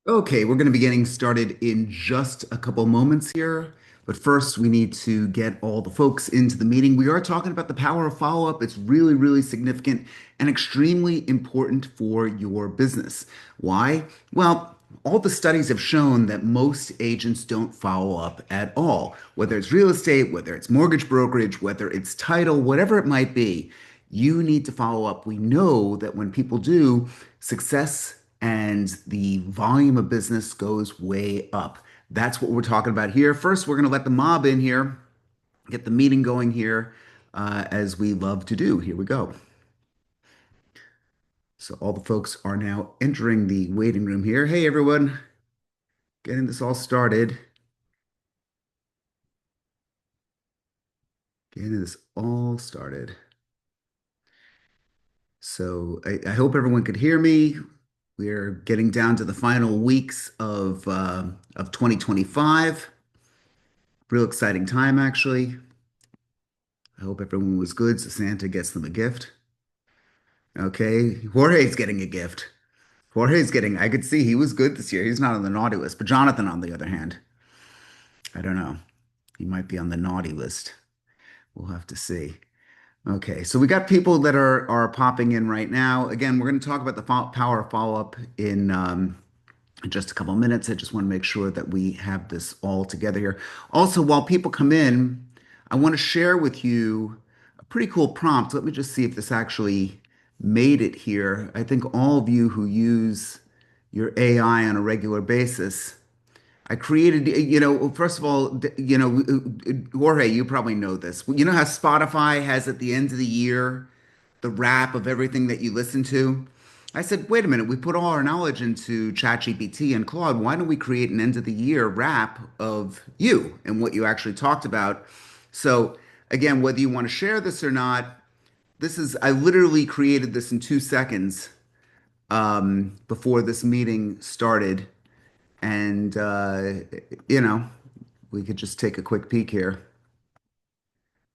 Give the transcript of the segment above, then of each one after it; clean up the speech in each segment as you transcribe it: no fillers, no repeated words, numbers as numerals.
Okay, we're going to be getting started in just a couple moments here. But first, we need to get all the folks into the meeting. We are talking about the power of follow-up. It's really, really significant and extremely important for your business. Why? Well, all the studies have shown that most agents don't follow up at all, whether it's real estate, whether it's mortgage brokerage, whether it's title, whatever it might be. You need to follow up. We know that when people do, success and the volume of business goes way up. That's what we're talking about here. First, we're going to let the mob in here, get the meeting going here, as we love to do. Here we go. So, all the folks are now entering the waiting room here. Hey, everyone, getting this all started. Getting this all started. So, I hope everyone could hear me. We're getting down to the final weeks of 2025. Real exciting time, actually. I hope everyone was good, so Santa gets them a gift. Okay, Jorge's getting a gift. I could see he was good this year. He's not on the naughty list. But Jonathan, on the other hand, I don't know. He might be on the naughty list. We'll have to see. Okay, so we got people that are popping in right now. Again, we're going to talk about the power of follow-up in just a couple of minutes. I just want to make sure that we have this all together here. Also, while people come in, I want to share with you a pretty cool prompt. Let me just see if this actually made it here. I think all of you who use your AI on a regular basis, I created, first of all, Jorge, you probably know this. You know how Spotify has at the end of the year the wrap of everything that you listen to? I said, wait a minute, we put all our knowledge into ChatGPT and Claude. Why don't we create an end of the year wrap of you and what you actually talked about? So, again, whether you want to share this or not, I literally created this in 2 seconds before this meeting started. And, you know, we could just take a quick peek here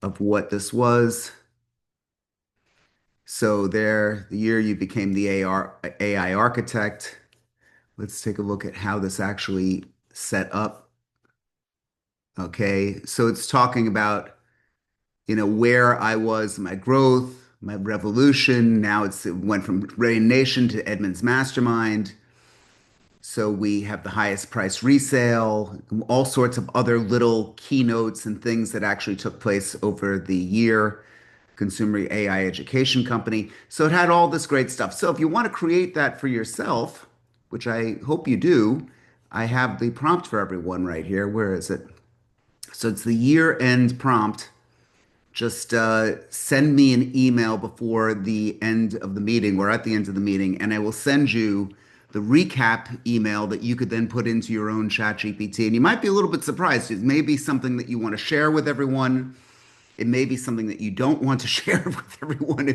of what this was. So, there, the year you became the AI architect. Let's take a look at how this actually set up. Okay, so it's talking about, where I was, my growth, my revolution. Now it went from REIGNation to Edmund's mastermind. So we have the highest price resale, all sorts of other little keynotes and things that actually took place over the year. Consumer AI education company. So it had all this great stuff. So if you want to create that for yourself, which I hope you do, I have the prompt for everyone right here. Where is it? So it's the year end prompt. Just send me an email before the end of the meeting. We're at the end of the meeting, and I will send you the recap email that you could then put into your own chat GPT. And you might be a little bit surprised. It may be something that you want to share with everyone. It may be something that you don't want to share with everyone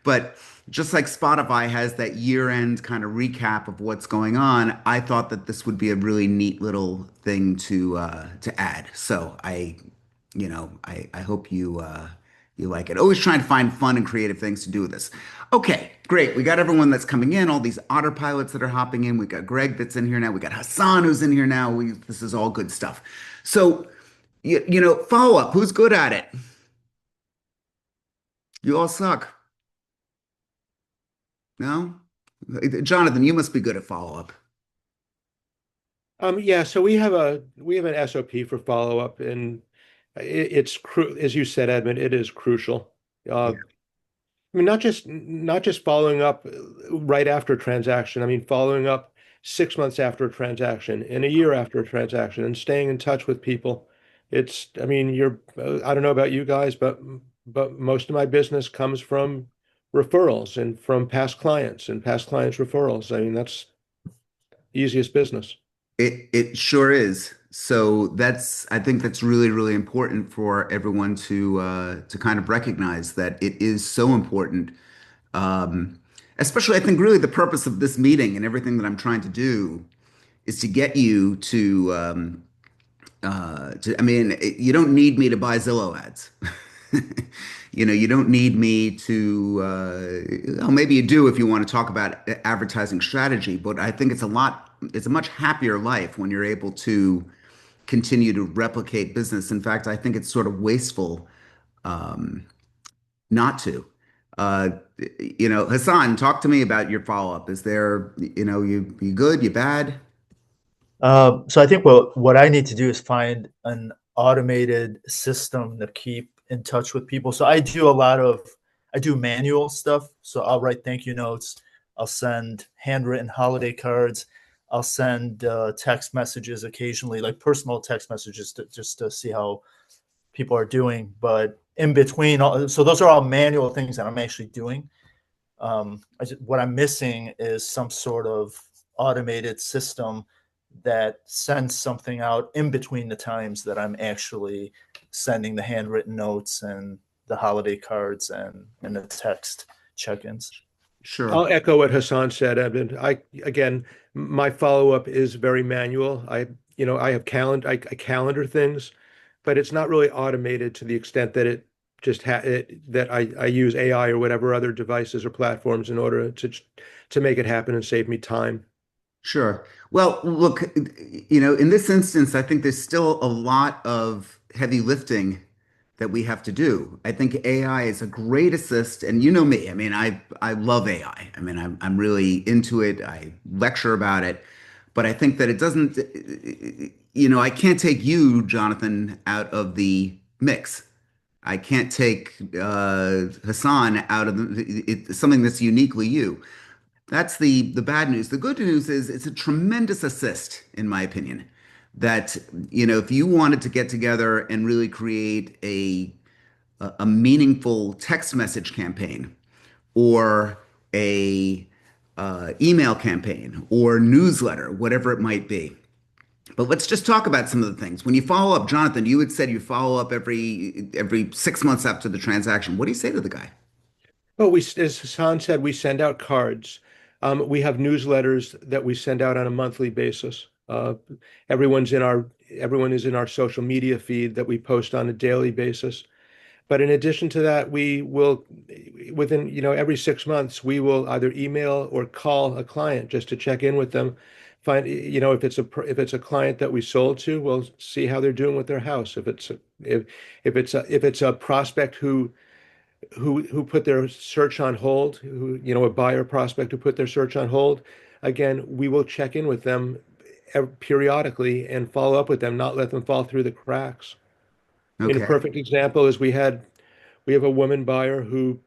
but just like Spotify has that year-end kind of recap of what's going on, I thought that this would be a really neat little thing to add. So I hope you like it. Always trying to find fun and creative things to do with this. Okay, great. We got everyone that's coming in, all these otter pilots that are hopping in. We got Greg that's in here now. We got Hassan who's in here now. This is all good stuff. So, follow up. Who's good at it? You all suck. No? Jonathan, you must be good at follow up. Yeah, so we have an SOP for follow up, and it's cru as you said, Edmund, it is crucial. Yeah. I mean, not just following up right after a transaction. I mean, following up 6 months after a transaction, and a year after a transaction, and staying in touch with people. I mean, I don't know about you guys, but most of my business comes from referrals and from past clients and past clients' referrals. I mean, that's easiest business. It sure is. So I think that's really, really important for everyone to kind of recognize that it is so important. Um, Especially, I think really the purpose of this meeting and everything that I'm trying to do is to get you I mean, you don't need me to buy Zillow ads. You don't need me to, well, maybe you do if you want to talk about advertising strategy, but I think it's a lot. it's a much happier life when you're able to continue to replicate business. In fact, I think it's sort of wasteful not to. Uh, Hassan, talk to me about your follow-up. Is there, you good, you bad? So I think what I need to do is find an automated system to keep in touch with people. So I do manual stuff. So I'll write thank you notes. I'll send handwritten holiday cards. I'll send text messages occasionally, like personal text messages, just to see how people are doing. But in between, so those are all manual things that I'm actually doing. What I'm missing is some sort of automated system that sends something out in between the times that I'm actually sending the handwritten notes and the holiday cards and the text check-ins. Sure. I'll echo what Hassan said, Edmund. Again, my follow-up is very manual. I have I calendar things, but it's not really automated to the extent that I use AI or whatever other devices or platforms in order to make it happen and save me time. Sure. Well, look, in this instance, I think there's still a lot of heavy lifting that we have to do. I think AI is a great assist, and you know me. I mean, I love AI. I mean, I'm really into it. I lecture about it, but I think that it doesn't. I can't take you, Jonathan, out of the mix. I can't take Hassan out of something that's uniquely you. That's the bad news. The good news is it's a tremendous assist, in my opinion. That if you wanted to get together and really create a meaningful text message campaign or a email campaign or newsletter, whatever it might be. But let's just talk about some of the things. When you follow up, Jonathan, you had said you follow up every 6 months after the transaction. What do you say to the guy? Well, as Hassan said, we send out cards. We have newsletters that we send out on a monthly basis. Everyone is in our social media feed that we post on a daily basis. But in addition to that, we will, within, every 6 months, we will either email or call a client just to check in with them. If it's a client that we sold to, we'll see how they're doing with their house. If it's a prospect who put their search on hold, a buyer prospect who put their search on hold, again, we will check in with them periodically and follow up with them, not let them fall through the cracks. I mean, a Okay. perfect example is we have a woman buyer who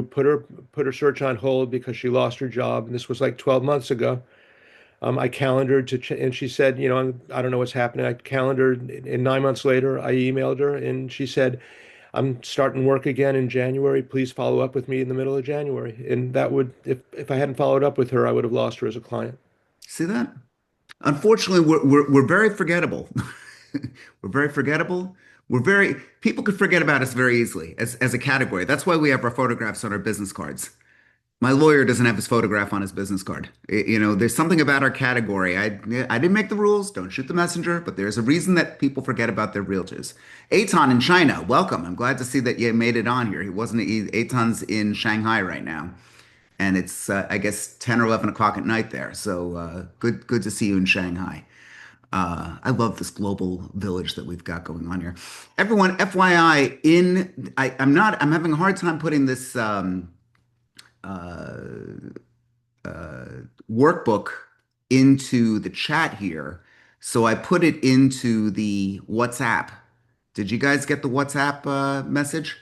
put her search on hold because she lost her job, and this was like 12 months ago. I calendared and she said, I don't know what's happening. I calendared, and 9 months later, I emailed her, and she said, I'm starting work again in January. Please follow up with me in the middle of January. And that would, if I hadn't followed up with her, I would have lost her as a client. See that? Unfortunately, we're very forgettable. We're very forgettable. People could forget about us very easily as a category. That's why we have our photographs on our business cards. My lawyer doesn't have his photograph on his business card. There's something about our category. I didn't make the rules. Don't shoot the messenger. But there's a reason that people forget about their realtors. Eitan in China, welcome. I'm glad to see that you made it on here. Eitan's in Shanghai right now, and it's I guess 10 or 11 o'clock at night there. So good to see you in Shanghai. I love this global village that we've got going on here. Everyone, FYI, I'm having a hard time putting this workbook into the chat here. So I put it into the WhatsApp. Did you guys get the WhatsApp message?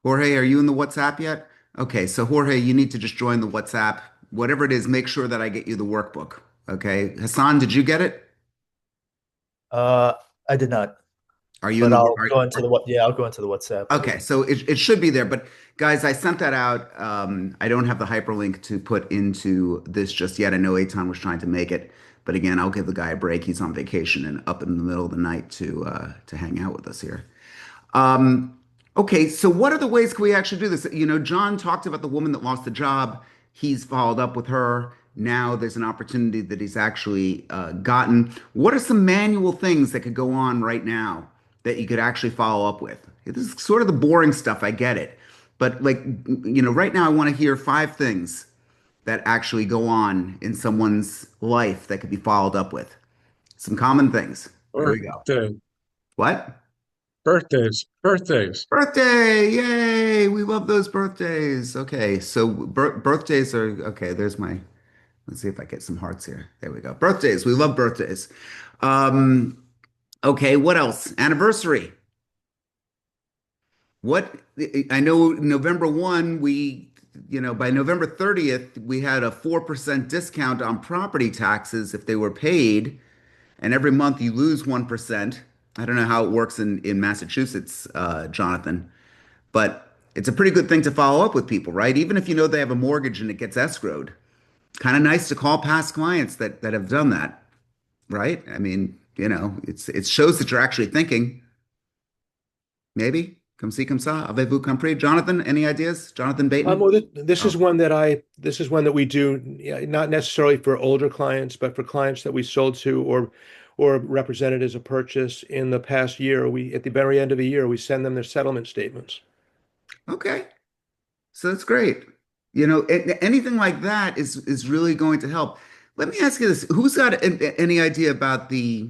Jorge, are you in the WhatsApp yet? Okay, so Jorge, you need to just join the WhatsApp. Whatever it is, make sure that I get you the workbook. Okay. Hassan, did you get it? Uh, I did not, Are you in but the I'll go into the what? Yeah, I'll go into the WhatsApp. Okay, so it should be there. But guys, I sent that out. I don't have the hyperlink to put into this just yet. I know Eitan was trying to make it, but again, I'll give the guy a break. He's on vacation and up in the middle of the night to hang out with us here. Um, okay, so what are the ways can we actually do this? John talked about the woman that lost the job. He's followed up with her. Now there's an opportunity that he's actually gotten. What are some manual things that could go on right now that you could actually follow up with? This is sort of the boring stuff. I get it. But right now I want to hear 5 things that actually go on in someone's life that could be followed up with? Some common things. Here we go. Birthday, What? birthdays. Birthday! Yay! We love those birthdays. Okay, so birthdays are okay. There's my. Let's see if I get some hearts here. There we go. Birthdays. We love birthdays. Um, okay, what else? Anniversary. What I know November 1, by November 30th, we had a 4% discount on property taxes if they were paid, and every month you lose 1%. I don't know how it works in Massachusetts, Jonathan, but it's a pretty good thing to follow up with people, right? Even if you know they have a mortgage and it gets escrowed. Kind of nice to call past clients that have done that, right? I mean, it shows that you're actually thinking. Maybe. Comme ci, comme ça. Avez-vous compris? Jonathan, any ideas? Jonathan Bateman? Well, this is Oh, one that we do, yeah, not necessarily for older clients, but for clients that we sold to or represented as a purchase in the past year. We at the very end of the year, we send them their settlement statements. okay. So that's great. Anything like that is really going to help. Let me ask you this. Who's got any idea about the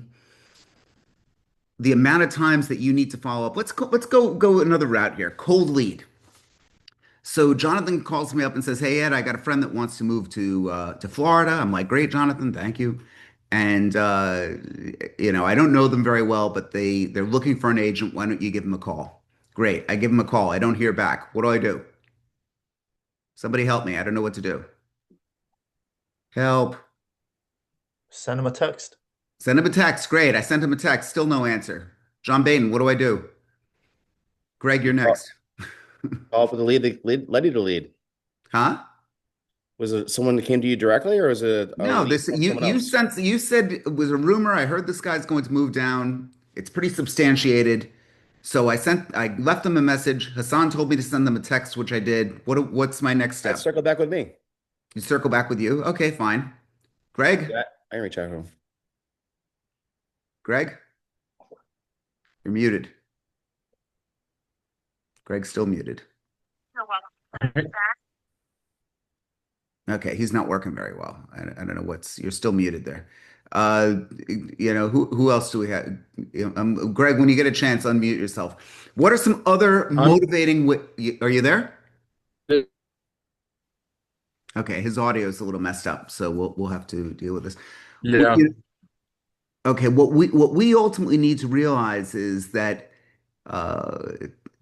amount of times that you need to follow up? Let's go another route here. Cold lead. So Jonathan calls me up and says, "Hey Ed, I got a friend that wants to move to Florida." I'm like, "Great, Jonathan, thank you." And I don't know them very well, but they're looking for an agent. Why don't you give them a call? Great. I give them a call. I don't hear back. What do I do? Somebody help me. I don't know what to do. Help. Send them a text. Send him a text. Great. I sent him a text. Still no answer. John Baden, what do I do? Greg, you're Call, next. call for the lead to lead. Huh? Was it someone that came to you directly, or was it a No, lead this from you someone you else? sent you said it was a rumor. I heard this guy's going to move down. It's pretty substantiated. So I left them a message. Hassan told me to send them a text, which I did. What's my next I'd step? circle back with me. You circle back with you. Okay, fine. Greg? Yeah, I can reach out to him. Greg? You're muted. Greg's still muted. Okay, he's not working very well. I don't know you're still muted there. Uh, who else do we have? Greg, when you get a chance, unmute yourself. What are some other I'm motivating? Are you there? Okay, his audio is a little messed up, so we'll have to deal with this. What, yeah. you, okay, what we ultimately need to realize is that uh,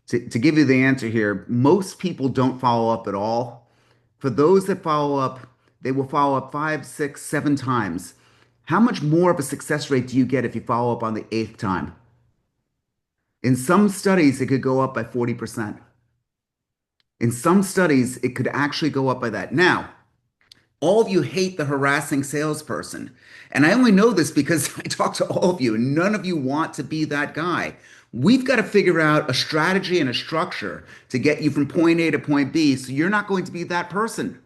to give you the answer here, most people don't follow up at all. For those that follow up, they will follow up 5, 6, 7 times. How much more of a success rate do you get if you follow up on the eighth time? In some studies, it could go up by 40%. In some studies, it could actually go up by that. Now, all of you hate the harassing salesperson. And I only know this because I talk to all of you, and none of you want to be that guy. We've got to figure out a strategy and a structure to get you from point A to point B so you're not going to be that person.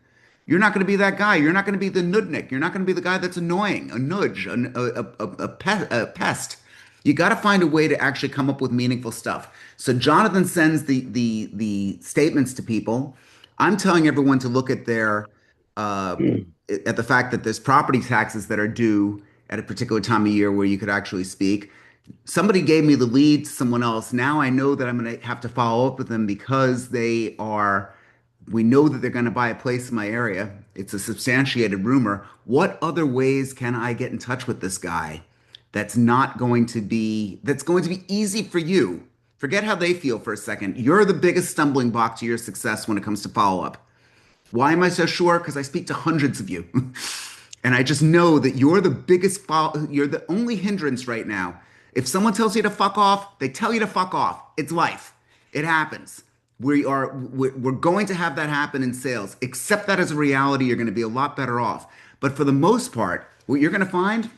You're not going to be that guy. You're not going to be the nudnik. You're not going to be the guy that's annoying, a nudge, a pest. You got to find a way to actually come up with meaningful stuff. So Jonathan sends the statements to people. I'm telling everyone to look uh, at the fact that there's property taxes that are due at a particular time of year where you could actually speak. Somebody gave me the lead to someone else. Now I know that I'm going to have to follow up with them because we know that they're going to buy a place in my area. It's a substantiated rumor. What other ways can I get in touch with this guy that's going to be easy for you? Forget how they feel for a second. You're the biggest stumbling block to your success when it comes to follow up. Why am I so sure? Because I speak to hundreds of you. And I just know that you're the only hindrance right now. If someone tells you to fuck off, they tell you to fuck off. It's life. It happens. We're going to have that happen in sales. Accept that as a reality. You're going to be a lot better off. But for the most part, what you're going to find,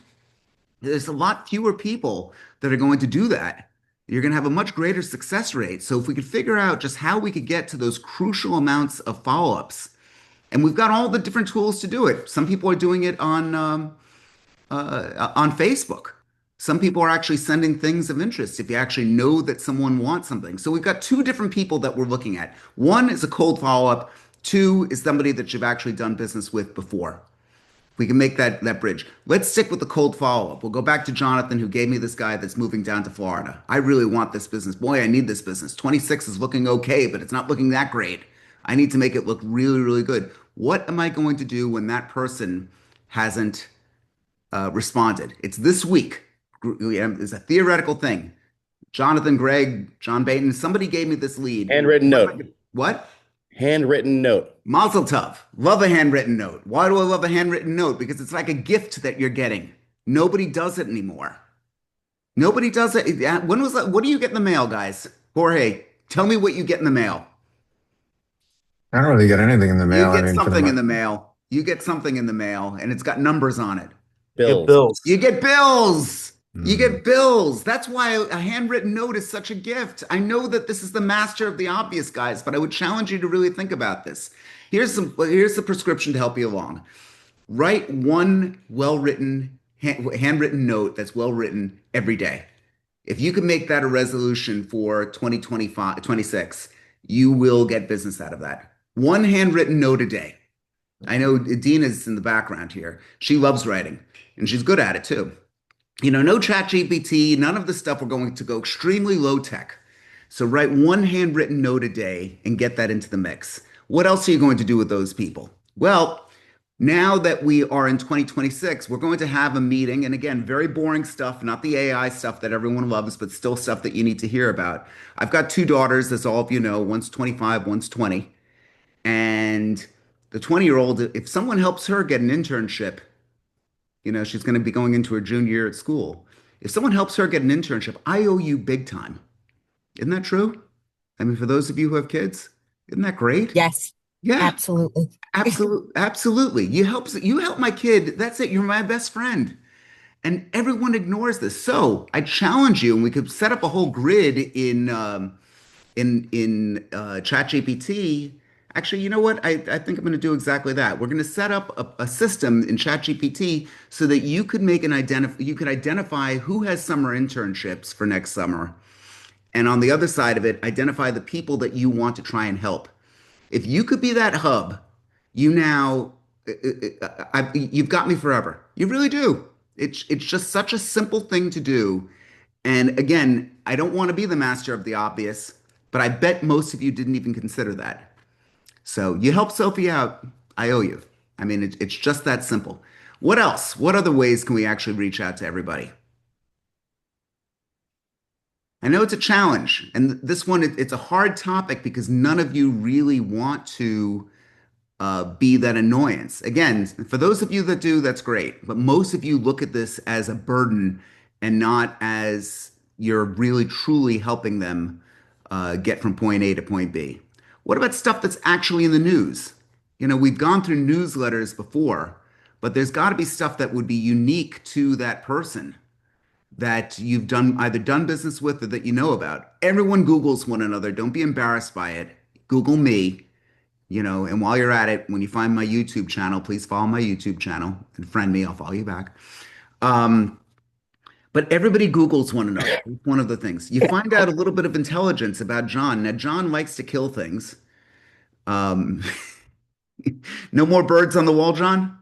there's a lot fewer people that are going to do that. You're going to have a much greater success rate. So if we could figure out just how we could get to those crucial amounts of follow-ups, and we've got all the different tools to do it. Some people are doing it on Facebook. Some people are actually sending things of interest if you actually know that someone wants something. So we've got two different people that we're looking at. One is a cold follow-up. Two is somebody that you've actually done business with before. We can make that bridge. Let's stick with the cold follow-up. We'll go back to Jonathan, who gave me this guy that's moving down to Florida. I really want this business. Boy, I need this business. 26 is looking okay, but it's not looking that great. I need to make it look really, really good. What am I going to do when that person hasn't responded? It's this week. It's a theoretical thing. Jonathan, Greg, John Baton, somebody gave me this lead. Handwritten note. What? Handwritten note. Mazel tov. Love a handwritten note. Why do I love a handwritten note? Because it's like a gift that you're getting. Nobody does it anymore. Nobody does it. When was that? What do you get in the mail, guys? Jorge, tell me what you get in the mail. I don't really get anything in the mail. You I get mean, for the something in most, the mail. You get something in the mail, and it's got numbers on it. Get Bills. bills. You get bills. You Mm. get bills. That's why a handwritten note is such a gift. I know that this is the master of the obvious, guys, but I would challenge you to really think about this. Here's the prescription to help you along. Write one well-written handwritten note that's well written every day. If you can make that a resolution for 2025, 26, you will get business out of that. One handwritten note a day. I know Dina's in the background here. She loves writing, and she's good at it too. No ChatGPT, none of the stuff. We're going to go extremely low tech. So write one handwritten note a day and get that into the mix. What else are you going to do with those people? Well, now that we are in 2026, we're going to have a meeting. And again, very boring stuff, not the AI stuff that everyone loves, but still stuff that you need to hear about. I've got two daughters, as all of you know, one's 25, one's 20. And the 20-year-old, if someone helps her get an internship, she's going to be going into her junior year at school. If someone helps her get an internship, I owe you big time. Isn't that true? I mean, for those of you who have kids, isn't that great? Yes, Yeah, absolutely. absolutely, absolutely. You help my kid. That's it. You're my best friend. And everyone ignores this. So I challenge you, and we could set up a whole grid in ChatGPT. Actually, you know what? I think I'm going to do exactly that. We're going to set up a system in ChatGPT so that you could you could identify who has summer internships for next summer, and on the other side of it, identify the people that you want to try and help. If you could be that hub, you now you've got me forever. You really do. It's just such a simple thing to do. And again, I don't want to be the master of the obvious, but I bet most of you didn't even consider that. So you help Sophie out. I owe you. I mean, it's just that simple. What else? What other ways can we actually reach out to everybody? I know it's a challenge, and this one it's a hard topic because none of you really want to be that annoyance. Again, for those of you that do, that's great. But most of you look at this as a burden and not as you're really truly helping them get from point A to point B. What about stuff that's actually in the news? We've gone through newsletters before, but there's got to be stuff that would be unique to that person that you've either done business with or that you know about. Everyone Googles one another. Don't be embarrassed by it. Google me. And while you're at it, when you find my YouTube channel, please follow my YouTube channel and friend me. I'll follow you back. But everybody Googles one another. It's one of the things. You find out a little bit of intelligence about John. Now, John likes to kill things. Um, no more birds on the wall, John?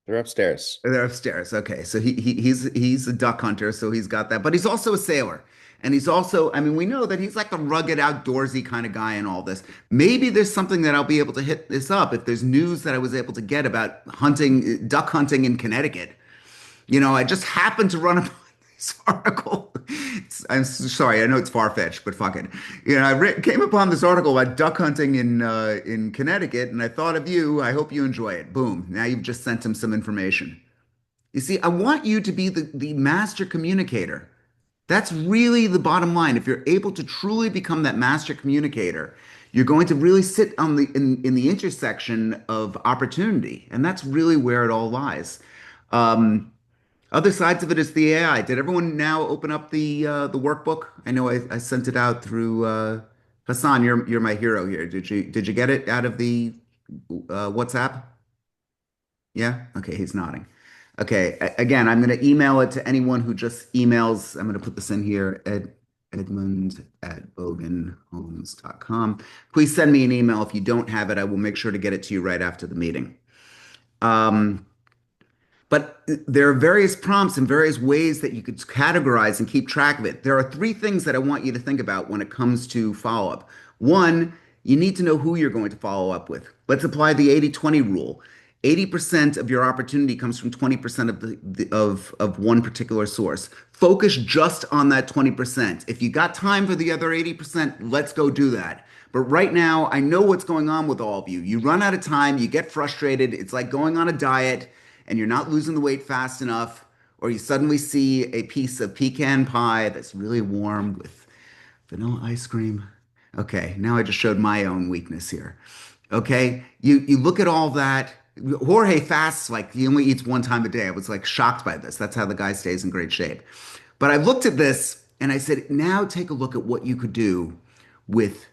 They're upstairs. They're upstairs. Okay. So he's a duck hunter, so he's got that. But he's also a sailor. And he's also, I mean, we know that he's like a rugged, outdoorsy kind of guy in all this. Maybe there's something that I'll be able to hit this up if there's news that I was able to get about duck hunting in Connecticut. I just happened to run upon this article. I'm sorry, I know it's far-fetched, but fuck it. Came upon this article about duck hunting in Connecticut, and I thought of you. I hope you enjoy it. Boom. Now you've just sent him some information. You see, I want you to be the master communicator. That's really the bottom line. If you're able to truly become that master communicator, you're going to really sit in the intersection of opportunity, and that's really where it all lies. Other sides of it is the AI. Did everyone now open up the workbook? I know I sent it out through Hassan. You're my hero here. Did you get it out of the WhatsApp? Yeah. Okay. He's nodding. Okay. Again, I'm going to email it to anyone who just emails. I'm going to put this in here. Edmund@bogenhomes.com. Please send me an email if you don't have it. I will make sure to get it to you right after the meeting. But there are various prompts and various ways that you could categorize and keep track of it. There are three things that I want you to think about when it comes to follow-up. One, you need to know who you're going to follow up with. Let's apply the 80-20 rule. 80% of your opportunity comes from 20% of one particular source. Focus just on that 20%. If you got time for the other 80%, let's go do that. But right now, I know what's going on with all of you. You run out of time, you get frustrated. It's like going on a diet and you're not losing the weight fast enough, or you suddenly see a piece of pecan pie that's really warm with vanilla ice cream. Okay, now I just showed my own weakness here. Okay, you look at all that. Jorge fasts like he only eats one time a day. I was like shocked by this. That's how the guy stays in great shape. But I looked at this and I said, now take a look at what you could do with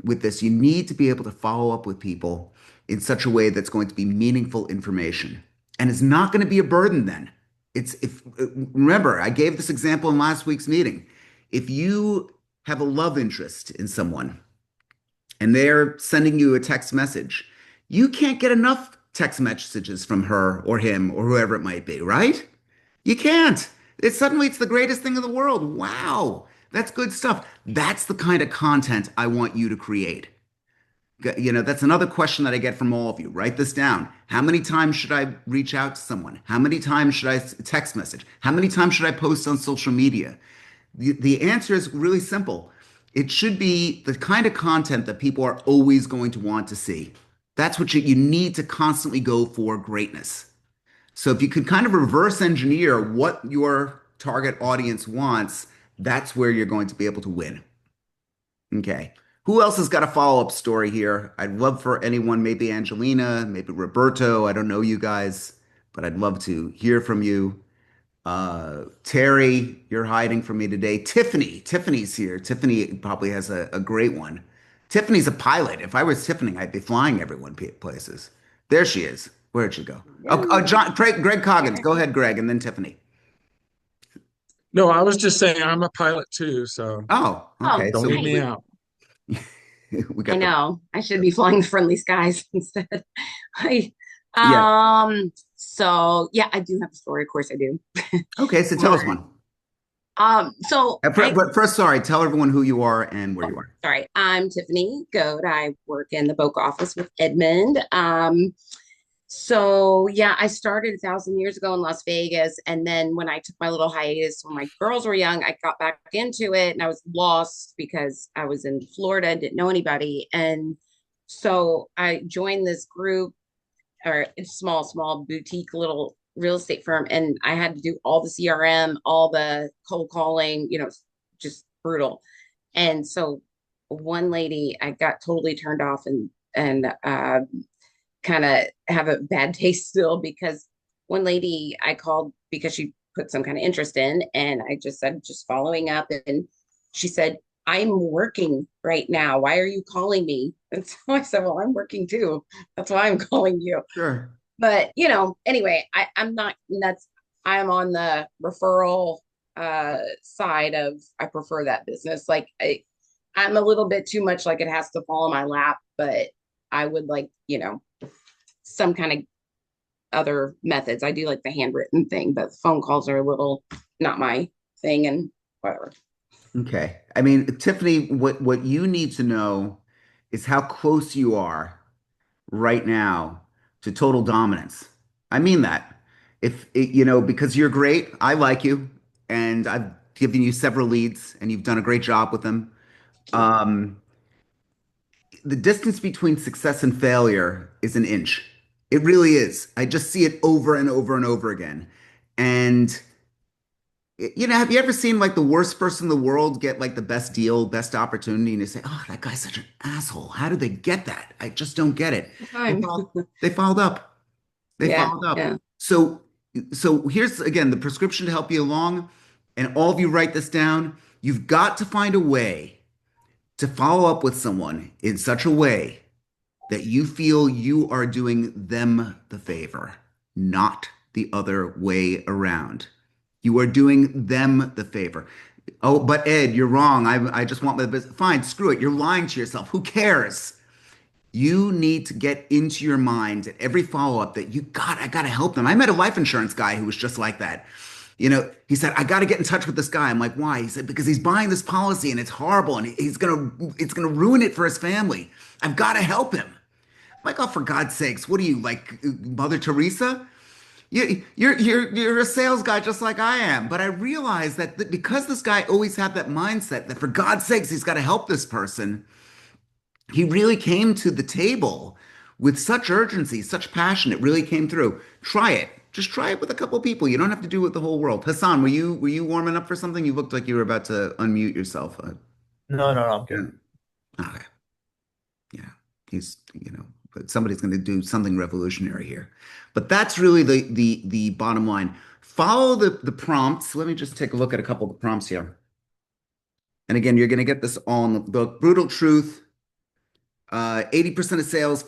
with this. You need to be able to follow up with people in such a way that's going to be meaningful information, and it's not going to be a burden. Then it's if remember, I gave this example in last week's meeting. If you have a love interest in someone and they're sending you a text message, you can't get enough text messages from her or him or whoever it might be, right? You can't. It's the greatest thing in the world. Wow. That's good stuff. That's the kind of content I want you to create. That's another question that I get from all of you. Write this down. How many times should I reach out to someone? How many times should I text message? How many times should I post on social media? The answer is really simple. It should be the kind of content that people are always going to want to see. That's what you need to constantly go for greatness. So if you could kind of reverse engineer what your target audience wants, that's where you're going to be able to win. Okay. Who else has got a follow-up story here? I'd love for anyone, maybe Angelina, maybe Roberto. I don't know you guys, but I'd love to hear from you. Terry, you're hiding from me today. Tiffany's here. Tiffany probably has a great one. Tiffany's a pilot. If I was Tiffany, I'd be flying everyone places. There she is. Where'd she go? Greg Coggins. Go ahead, Greg, and then Tiffany. No, I was just saying I'm a pilot too, so Oh, okay. don't So leave me out. we I got know. I should be flying the friendly skies instead. I, yeah. so yeah, I do have a story. Of course I do. Okay, so tell us one. So But first, sorry, tell everyone who you are and where you are. sorry, I'm Tiffany Goad. I work in the Boca office with Edmund. So yeah, I started 1,000 years ago in Las Vegas, and then when I took my little hiatus when my girls were young, I got back into it, and I was lost because I was in Florida, didn't know anybody, and so I joined this group, or a small boutique little real estate firm, and I had to do all the CRM, all the cold calling, just brutal. And so one lady, I got totally turned off and kind of have a bad taste still, because one lady I called because she put some kind of interest in, and I just said, just following up. And she said, I'm working right now. Why are you calling me? And so I said, well, I'm working too. That's why I'm calling you. Sure. But, anyway, I'm not nuts. I'm on the referral side of, I prefer that business. Like I'm a little bit too much like it has to fall in my lap, but I would like, some kind of other methods. I do like the handwritten thing, but phone calls are a little not my thing, and whatever. Okay. I mean, Tiffany, what you need to know is how close you are right now to total dominance. I mean that. Because you're great, I like you, and I've given you several leads, and you've done a great job with them. Um, the distance between success and failure is an inch. It really is. I just see it over and over and over again. And have you ever seen like the worst person in the world get like the best deal, best opportunity, and you say, "Oh, that guy's such an asshole. How did they get that? I just don't get it." They followed up. They Yeah, followed up. yeah. So here's again the prescription to help you along, and all of you write this down. You've got to find a way to follow up with someone in such a way that you feel you are doing them the favor, not the other way around. You are doing them the favor. Oh, but Ed, you're wrong. I just want my business. Fine, screw it. You're lying to yourself. Who cares? You need to get into your mind at every follow-up that I gotta help them. I met a life insurance guy who was just like that. He said, I gotta get in touch with this guy. I'm like, why? He said, because he's buying this policy and it's horrible and it's gonna ruin it for his family. I've got to help him. I'm like, oh, for God's sakes, what are you, like Mother Teresa? You're a sales guy just like I am. But I realized that because this guy always had that mindset that for God's sakes, he's got to help this person, he really came to the table with such urgency, such passion. It really came through. Try it. Just try it with a couple of people. You don't have to do it with the whole world. Hassan, were you warming up for something? You looked like you were about to unmute yourself. No, no, no, I'm Yeah. good. Okay. Yeah. But somebody's going to do something revolutionary here. But that's really the bottom line. Follow the prompts. Let me just take a look at a couple of the prompts here. And again, you're going to get this all in the book. Brutal truth. 80% of sales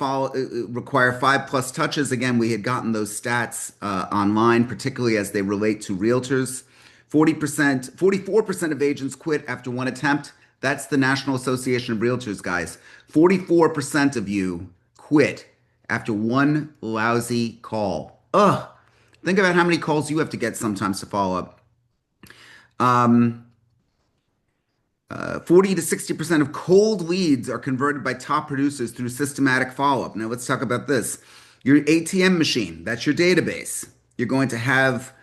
require 5+ touches. Again, we had gotten those stats online, particularly as they relate to realtors. 44% of agents quit after one attempt. That's the National Association of Realtors, guys. 44% of you quit after one lousy call. Ugh. Think about how many calls you have to get sometimes to follow up. 40 to 60% of cold leads are converted by top producers through systematic follow-up. Now let's talk about this. Your ATM machine, that's your database. You're going to have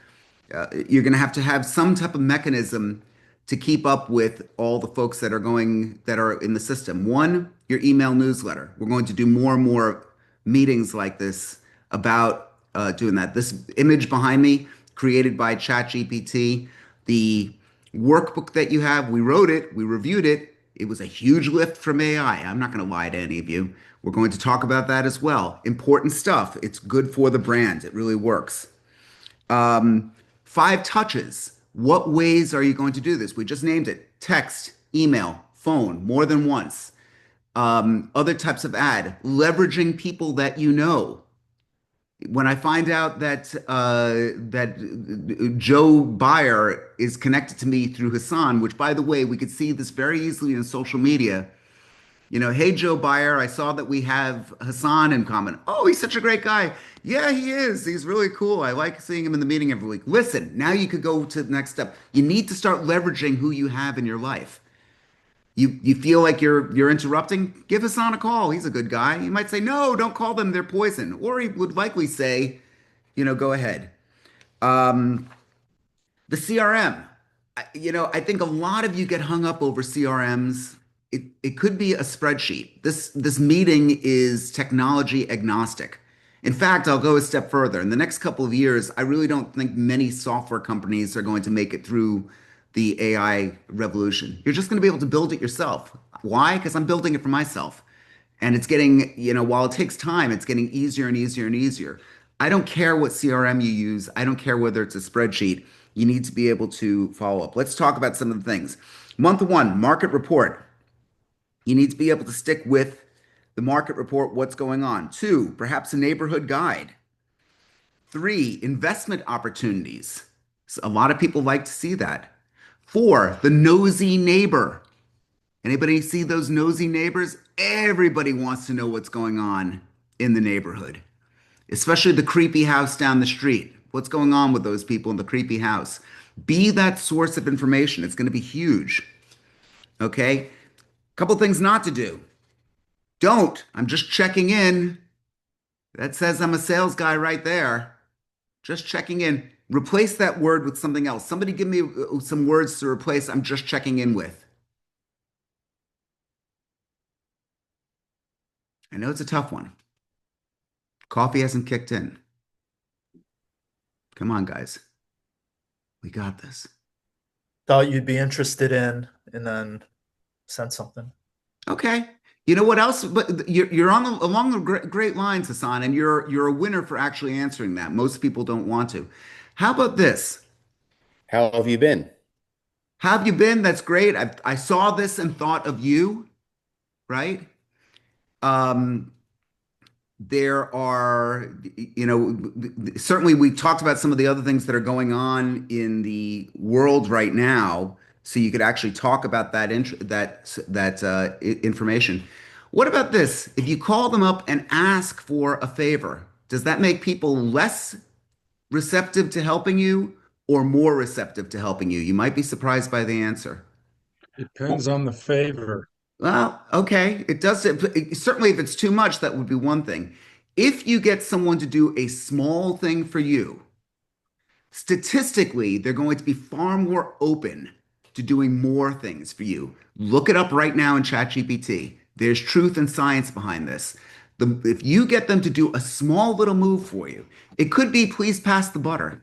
some type of mechanism to keep up with all the folks that are in the system. One, your email newsletter. We're going to do more and more meetings like this about doing that. This image behind me, created by ChatGPT, the workbook that you have, we wrote it, we reviewed it. It was a huge lift from AI. I'm not going to lie to any of you. We're going to talk about that as well. Important stuff. It's good for the brand. It really works. 5 touches. What ways are you going to do this? We just named it: text, email, phone, more than once. Other types of ad, leveraging people that you know. When I find out that Joe Buyer is connected to me through Hassan, which by the way, we could see this very easily in social media. Hey Joe Buyer, I saw that we have Hassan in common. Oh, he's such a great guy. Yeah, he is. He's really cool. I like seeing him in the meeting every week. Listen, now you could go to the next step. You need to start leveraging who you have in your life. You feel like you're interrupting? Give Hassan a call. He's a good guy. He might say, no, don't call them. They're poison. Or he would likely say, go ahead. The CRM. I think a lot of you get hung up over CRMs. It could be a spreadsheet. This meeting is technology agnostic. In fact, I'll go a step further. In the next couple of years, I really don't think many software companies are going to make it through the AI revolution. You're just going to be able to build it yourself. Why? Because I'm building it for myself. And it's getting, while it takes time, it's getting easier and easier and easier. I don't care what CRM you use. I don't care whether it's a spreadsheet. You need to be able to follow up. Let's talk about some of the things. Month one, market report. You need to be able to stick with the market report, what's going on. 2, perhaps a neighborhood guide. 3, investment opportunities. So a lot of people like to see that. 4, the nosy neighbor. Anybody see those nosy neighbors? Everybody wants to know what's going on in the neighborhood, especially the creepy house down the street. What's going on with those people in the creepy house? Be that source of information. It's going to be huge. Okay? Couple things not to do. Don't. I'm just checking in. That says I'm a sales guy right there. Just checking in. Replace that word with something else. Somebody give me some words to replace I'm just checking in with. I know it's a tough one. Coffee hasn't kicked in. Come on, guys. We got this. Thought you'd be interested in, and then send something. Okay. You know what else? But you're along the great lines, Hassan, and you're a winner for actually answering that. Most people don't want to. How about this? How have you been? How have you been? That's great. I saw this and thought of you, right? Um, there are, certainly we talked about some of the other things that are going on in the world right now. so you could actually talk about information. What about this? If you call them up and ask for a favor, does that make people less receptive to helping you or more receptive to helping you? You might be surprised by the answer. Depends on the favor. Well, okay, it does. Certainly, if it's too much, that would be one thing. If you get someone to do a small thing for you, statistically, they're going to be far more open to doing more things for you. Look it up right now in ChatGPT. There's truth and science behind this. If you get them to do a small little move for you, it could be please pass the butter.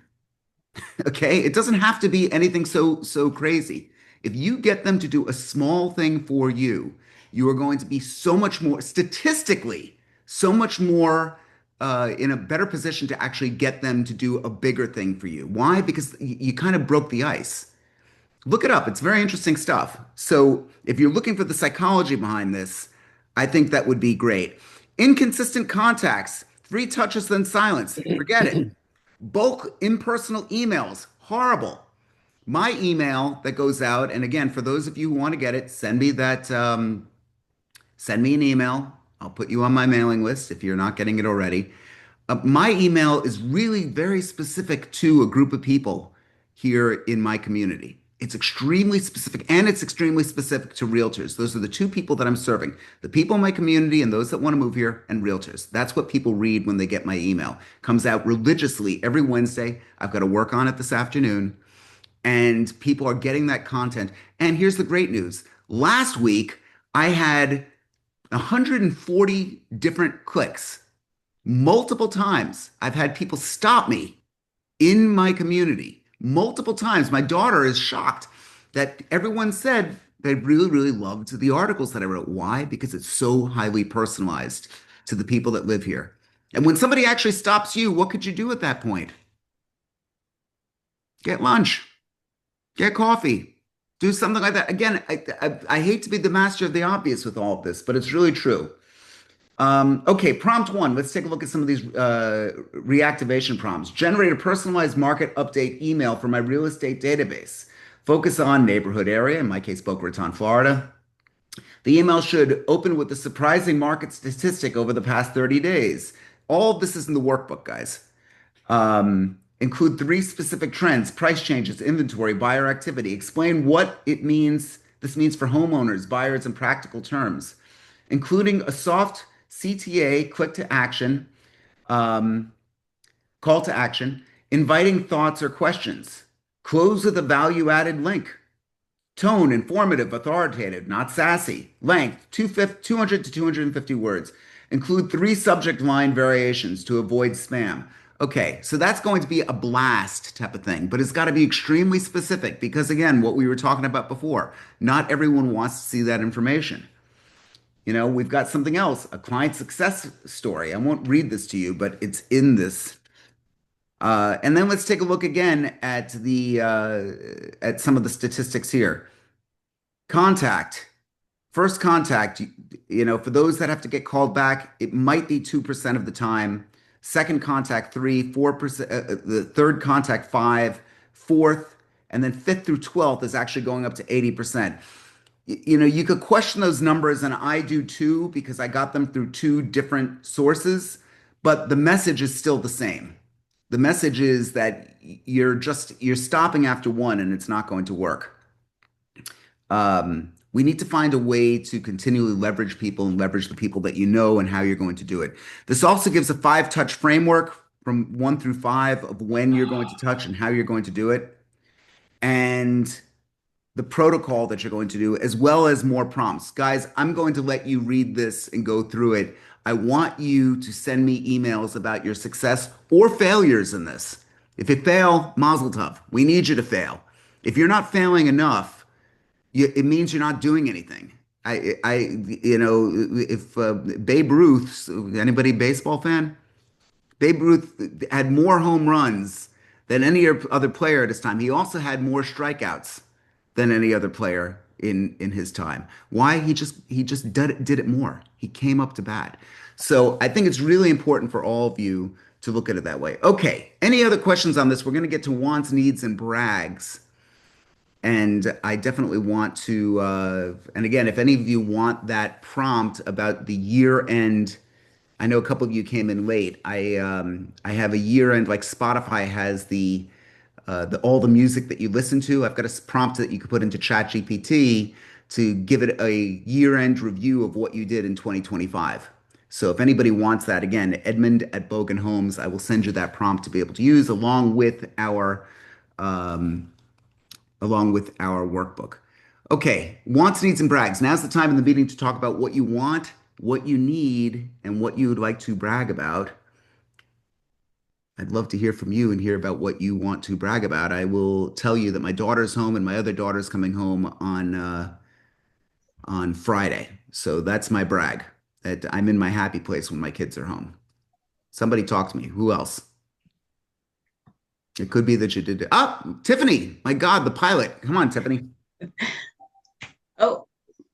Okay, it doesn't have to be anything so crazy. If you get them to do a small thing for you, you are going to be so much more statistically, so much more in a better position to actually get them to do a bigger thing for you. Why? Because you kind of broke the ice. Look it up. It's very interesting stuff. So if you're looking for the psychology behind this, I think that would be great. Inconsistent contacts, three touches then silence. Forget it. Bulk impersonal emails, horrible. My email that goes out, and again, for those of you who want to get it, send me an email. I'll put you on my mailing list if you're not getting it already. My email is really very specific to a group of people here in my community. It's extremely specific, and it's extremely specific to realtors. Those are the two people that I'm serving, the people in my community and those that want to move here, and realtors. That's what people read when they get my email. Comes out religiously every Wednesday. I've got to work on it this afternoon, and people are getting that content. And here's the great news. Last week, I had 140 different clicks. Multiple times, I've had people stop me in my community. Multiple times. My daughter is shocked that everyone said they really, really loved the articles that I wrote. Why? Because it's so highly personalized to the people that live here. And when somebody actually stops you, what could you do at that point? Get lunch, get coffee, do something like that. Again, I hate to be the master of the obvious with all of this, but it's really true. Okay, prompt one. Let's take a look at some of these reactivation prompts. Generate a personalized market update email for my real estate database. Focus on neighborhood area, in my case, Boca Raton, Florida. The email should open with a surprising market statistic over the past 30 days. All of this is in the workbook, guys. Include three specific trends, price changes, inventory, buyer activity. Explain what this means for homeowners, buyers, in practical terms, including a soft CTA call to action, inviting thoughts or questions. Close with a value added link. Tone, informative, authoritative, not sassy. Length, 200 to 250 words. Include three subject line variations to avoid spam. Okay, so that's going to be a blast type of thing, but it's got to be extremely specific because, again, what we were talking about before, not everyone wants to see that information. We've got something else, a client success story. I won't read this to you, but it's in this. And then let's take a look again at some of the statistics here. First contact, for those that have to get called back, it might be 2% of the time. Second contact, 3%, 4%, the third contact, 5%, fourth, and then fifth through 12th is actually going up to 80%. You could question those numbers, and I do too, because I got them through two different sources, but the message is still the same. The message is that you're stopping after one and it's not going to work. We need to find a way to continually leverage people and leverage the people that you know and how you're going to do it. This also gives a 5-touch framework from 1 through 5 of when you're going to touch and how you're going to do it. And the protocol that you're going to do, as well as more prompts. Guys, I'm going to let you read this and go through it. I want you to send me emails about your success or failures in this. If you fail, mazel tov. We need you to fail. If you're not failing enough, it means you're not doing anything. If Babe Ruth, anybody baseball fan? Babe Ruth had more home runs than any other player at his time. He also had more strikeouts than any other player in his time. Why? He just did it more. He came up to bat. So I think it's really important for all of you to look at it that way. Okay. Any other questions on this? We're going to get to wants, needs, and brags. And I definitely want to, and again, if any of you want that prompt about the year end, I know a couple of you came in late. I have a year end, like Spotify has the all the music that you listen to. I've got a prompt that you could put into ChatGPT to give it a year end review of what you did in 2025. So if anybody wants that, again, Edmund at Bogen Homes, I will send you that prompt to be able to use um, along with our workbook. Okay, wants, needs, and brags. Now's the time in the meeting to talk about what you want, what you need, and what you would like to brag about. I'd love to hear from you and hear about what you want to brag about. I will tell you that my daughter's home and my other daughter's coming home on Friday. So that's my brag. That I'm in my happy place when my kids are home. Somebody talk to me. Who else? It could be that you did. Oh, Tiffany. My God, the pilot. Come on, Tiffany. Oh,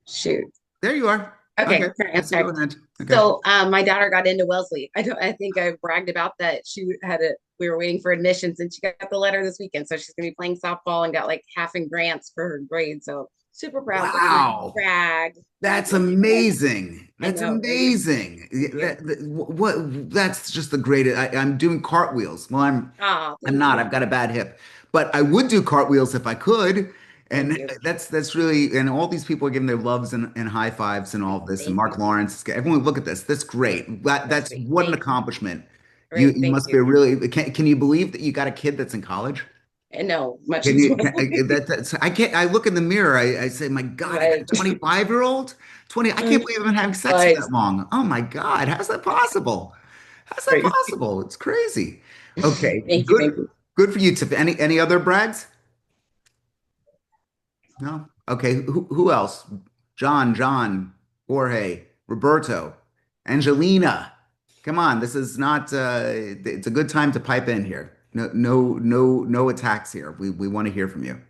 shoot. There you are. Okay, Okay. sorry, I I'm see you sorry. on that. Okay. So my daughter got into Wellesley. I think I bragged about that. She had a we were waiting for admissions and she got the letter this weekend. So she's gonna be playing softball and got like half in grants for her grade. So super proud. Wow. Brag. That's amazing. I That's know, right? amazing. Yeah. What that's just the greatest. I'm doing cartwheels. Well, Oh, I'm thank not. you. I've got a bad hip. But I would do cartwheels if I could. Thank And you. that's really, and all these people are giving their loves and high fives and all of this. And Thank Mark you. Lawrence, everyone look at this. That's great. That's That's great. what an Thank you. accomplishment. Great. You Thank must be you. a really, can you believe that you got a kid that's in college? And no, much Can as you, well. that's, I can't, I look in the mirror, I say, my God, I got a Right. 25-year-old, 20, I can't believe I've been having sex for Right. that long. Oh my God, how's that possible? How's that Right. possible? It's crazy. Okay, Thank you. good, Thank you. good for you, Tiff. Any other brags? No? Okay, who else? John, Jorge, Roberto, Angelina. Come on, this is not, it's a good time to pipe in here. No attacks here. We want to hear from you.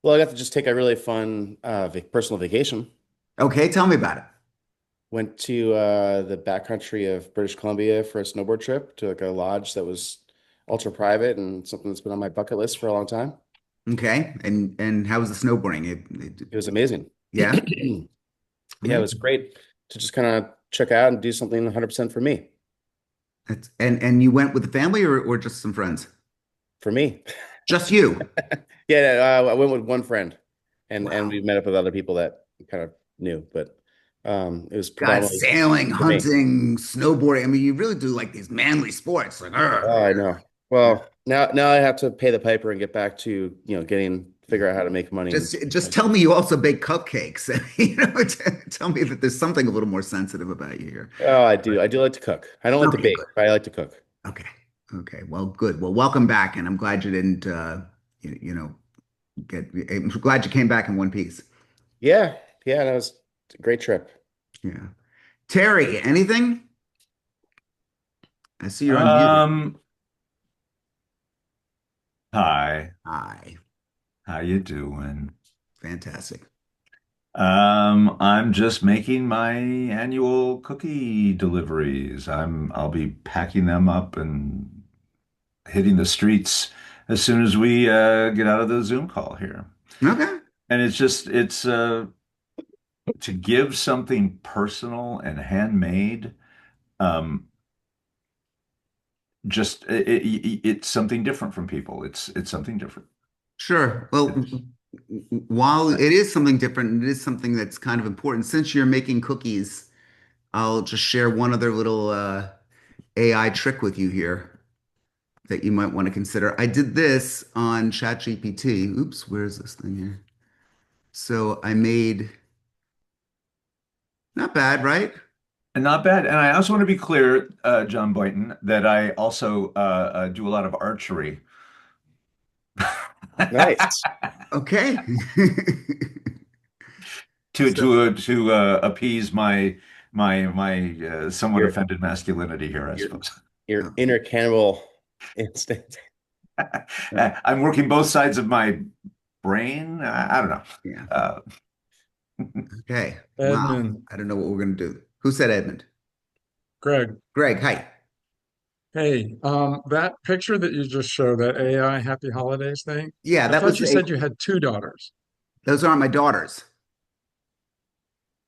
Well, I got to just take a really fun personal vacation. Okay, tell me about it. Went to the backcountry of British Columbia for a snowboard trip to like a lodge that was ultra private and something that's been on my bucket list for a long time. Okay, and how was the snowboarding? It was amazing. Yeah, Yeah, it was great to just kind of check out and do something 100% for me. and you went with the family or just some friends? For me. Just you. Yeah, I went with one friend and Wow. we met up with other people that kind of knew, but it was God, predominantly sailing, for me. hunting, snowboarding. I mean, you really do like these manly sports. Like, Oh, I know. Well, now I have to pay the piper and get back to, figure out how to make money and just tell me you also bake cupcakes. Tell me that there's something a little more sensitive about you here. oh, I do. I do like to cook. I don't like to Okay, bake, good. but I like to cook. Okay. Okay. Well, good. Well, welcome back, and I'm glad you didn't, I'm glad you came back in one piece. Yeah, yeah, that was a great trip. Yeah. Terry, anything? I see you're unmuted. Um, Hi, Hi. how you doing? Fantastic. I'm just making my annual cookie deliveries. I'll be packing them up and hitting the streets as soon as we get out of the Zoom call here. Okay. And it's to give something personal and handmade. Um, it's something different from people. It's something different. Sure. Well, It's while it is something different, and it is something that's kind of important, since you're making cookies, I'll just share one other little AI trick with you here that you might want to consider. I did this on ChatGPT. Oops, where's this thing here? So I made, not bad, right? And not bad. And I also want to be clear, John Boynton, that I also do a lot of archery. Nice. Okay. to So, appease my somewhat Your offended masculinity here, I your suppose. your okay. inner cannibal instinct. I'm working both sides of my brain. I don't know. Yeah. Uh, Okay. Wow. Edmund, I don't know what we're going to do. Who said Edmund? Greg, Greg, hi. Hey, that picture that you just showed, that AI Happy Holidays thing, Yeah, I that thought was you a, said you had two daughters. those aren't my daughters.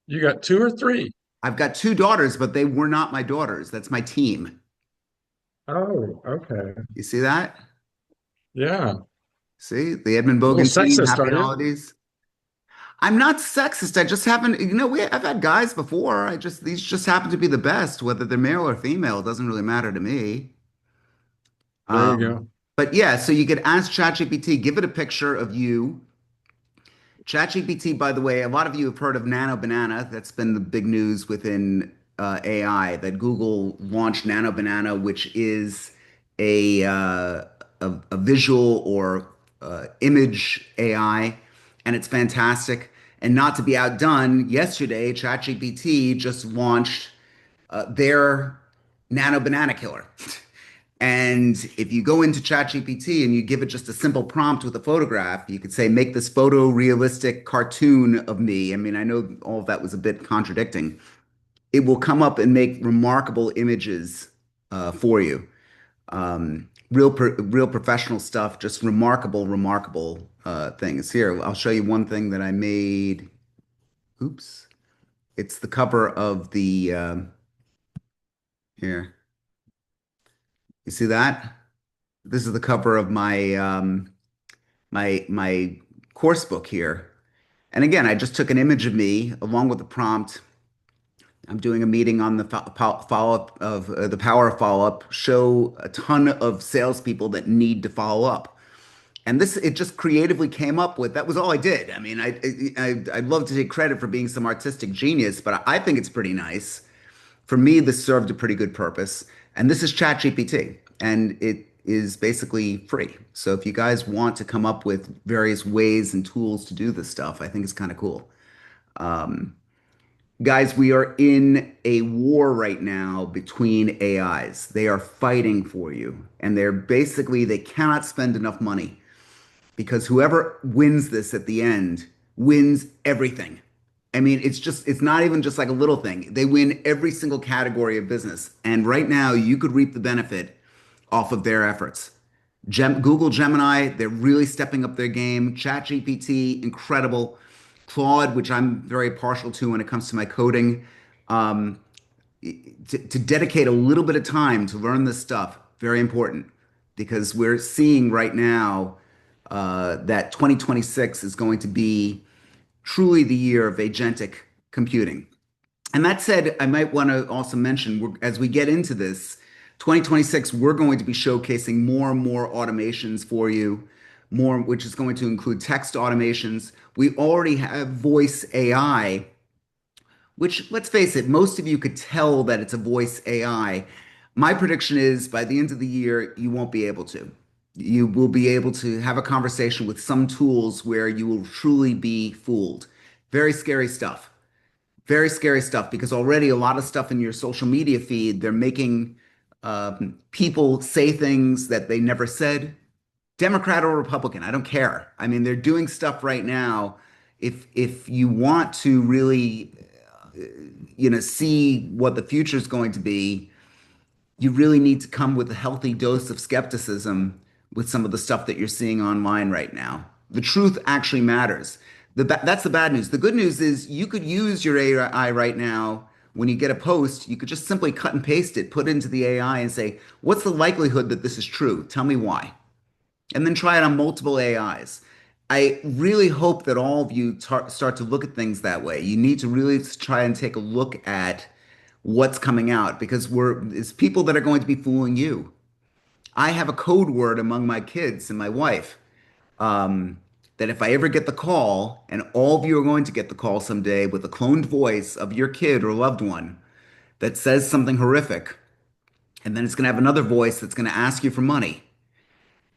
You got two or three? I've got two daughters, but they were not my daughters. That's my team. Oh, okay. You see that? Yeah. See the Edmund A little Bogen team. sexist, Happy are you? holidays. I'm not sexist. I just happen, I've had guys before. These just happen to be the best, whether they're male or female. It doesn't really matter to me. There you Um, go. but yeah, so you could ask ChatGPT, give it a picture of you. ChatGPT, by the way, a lot of you have heard of Nano Banana. That's been the big news within AI that Google launched Nano Banana, which is a a visual or image AI, and it's fantastic. And not to be outdone, yesterday ChatGPT just launched their Nano Banana Killer. And if you go into ChatGPT and you give it just a simple prompt with a photograph, you could say, make this photorealistic cartoon of me. I mean, I know all of that was a bit contradicting. It will come up and make remarkable images for you. Real professional stuff, just remarkable things. Here, I'll show you one thing that I made. Oops. It's the cover of the, here. You see that? This is the cover of my course book here. And again, I just took an image of me along with the prompt. I'm doing a meeting on the follow-up of the power of follow-up, show a ton of salespeople that need to follow up. And this, it just creatively came up with, that was all I did. I mean, I'd love to take credit for being some artistic genius, but I think it's pretty nice. For me, this served a pretty good purpose. And this is ChatGPT, and it is basically free. So if you guys want to come up with various ways and tools to do this stuff, I think it's kind of cool. Guys, we are in a war right now between AIs. They are fighting for you, and they cannot spend enough money because whoever wins this at the end wins everything. I mean, it's not even just like a little thing. They win every single category of business. And right now, you could reap the benefit off of their efforts. Google Gemini, they're really stepping up their game. ChatGPT, incredible. Claude, which I'm very partial to when it comes to my coding. Um, to dedicate a little bit of time to learn this stuff, very important because we're seeing right now that 2026 is going to be truly the year of agentic computing. And that said, I might want to also mention as we get into this, 2026, we're going to be showcasing more and more automations for you, more, which is going to include text automations. We already have voice AI, which, let's face it, most of you could tell that it's a voice AI. My prediction is by the end of the year, you won't be able to. You will be able to have a conversation with some tools where you will truly be fooled. Very scary stuff. Very scary stuff because already a lot of stuff in your social media feed, they're making people say things that they never said. Democrat or Republican, I don't care. I mean, they're doing stuff right now. If you want to really see what the future is going to be, you really need to come with a healthy dose of skepticism with some of the stuff that you're seeing online right now. The truth actually matters. That's the bad news. The good news is you could use your AI right now. When you get a post, you could just simply cut and paste it, put it into the AI and say, what's the likelihood that this is true? Tell me why. And then try it on multiple AIs. I really hope that all of you start to look at things that way. You need to really try and take a look at what's coming out because it's people that are going to be fooling you. I have a code word among my kids and my wife that if I ever get the call, and all of you are going to get the call someday with a cloned voice of your kid or loved one that says something horrific, and then it's going to have another voice that's going to ask you for money.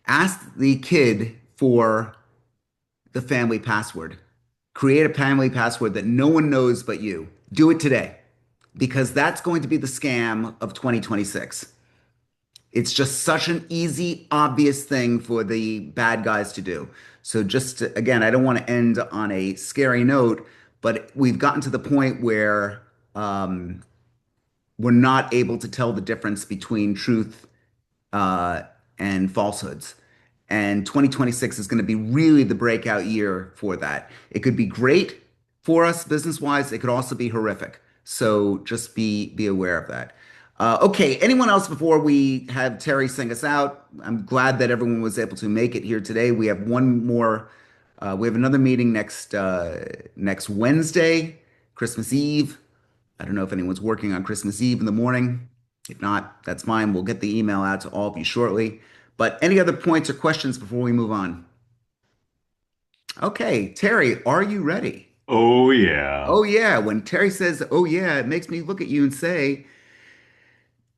Ask the kid for the family password. Create a family password that no one knows but you. Do it today because that's going to be the scam of 2026. It's just such an easy, obvious thing for the bad guys to do. So again, I don't want to end on a scary note, but we've gotten to the point where we're not able to tell the difference between truth uh, and falsehoods. And 2026 is going to be really the breakout year for that. It could be great for us business wise. It could also be horrific. So just be aware of that. Okay, anyone else before we have Terry sing us out? I'm glad that everyone was able to make it here today. We have one more. We have another meeting next Wednesday, Christmas Eve. I don't know if anyone's working on Christmas Eve in the morning. If not, that's fine. We'll get the email out to all of you shortly. But any other points or questions before we move on? Okay, Terry, are you ready? Oh yeah. Oh, yeah. When Terry says, oh, yeah, it makes me look at you and say,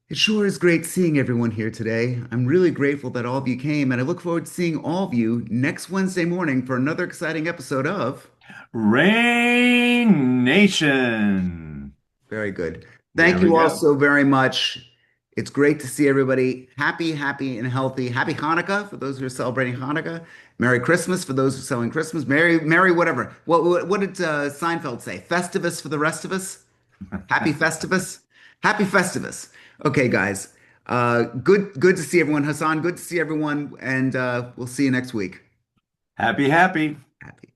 it sure is great seeing everyone here today. I'm really grateful that all of you came, and I look forward to seeing all of you next Wednesday morning for another exciting episode of. REIGNation. Very good. There Thank we you all go. so very much. It's great to see everybody happy, and healthy. Happy Hanukkah for those who are celebrating Hanukkah. Merry Christmas for those who are celebrating Christmas. Merry whatever. What did Seinfeld say? Festivus for the rest of us. Happy Festivus. Happy Festivus. Okay, guys. Good to see everyone. Hassan, good to see everyone, and we'll see you next week. Happy, happy. Happy.